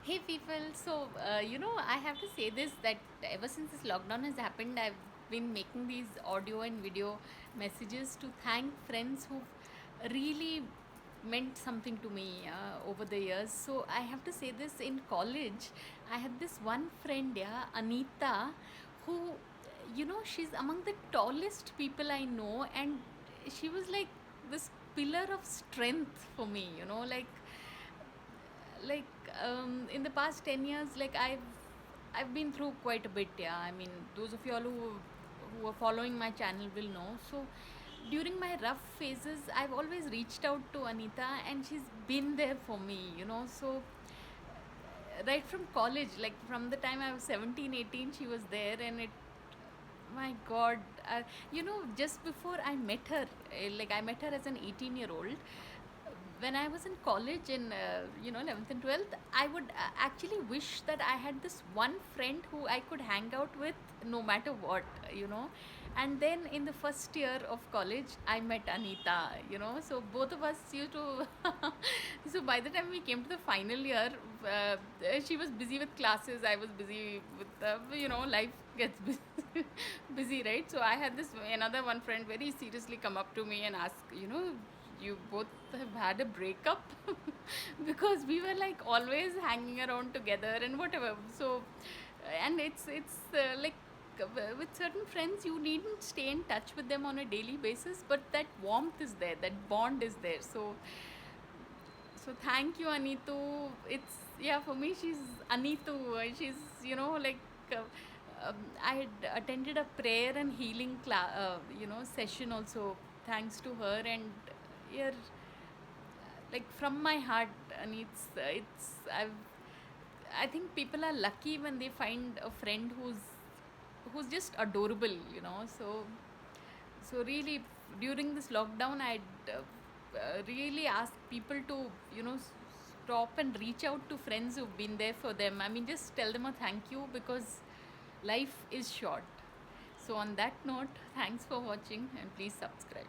Hey people, I have to say this that ever since this lockdown has happened, I've been making these audio and video messages to thank friends who've really meant something to me over the years. So I have to say this, in college, I had this one friend, yeah, Anita, who, she's among the tallest people I know, and she was like this pillar of strength for me, in the past 10 years, I've been through quite a bit. Yeah, I mean, those of you all who are following my channel will know. So during my rough phases, I've always reached out to Anita, and she's been there for me. So right from college, like from the time I was 17, 18, she was there. And it, my god, just before I met her, like I met her as an 18-year-old. When I was in college in 11th and 12th, I would actually wish that I had this one friend who I could hang out with no matter what. And then in the first year of college, I met Anita. So both of us used to so by the time we came to the final year, she was busy with classes, I was busy with life gets busy, right? So I had this another one friend very seriously come up to me and ask, you both have had a breakup because we were like always hanging around together and whatever. So and it's like with certain friends you needn't stay in touch with them on a daily basis, but that warmth is there, that bond is there. So thank you, Anitu. It's, yeah, for me she's Anitu. She's, uh, I had attended a prayer and healing session also thanks to her. And yeah, like from my heart. And I think people are lucky when they find a friend who's just adorable. So really, during this lockdown, I'd really ask people to, stop and reach out to friends who've been there for them. I mean, just tell them a thank you, because life is short. So on that note, thanks for watching, and please subscribe.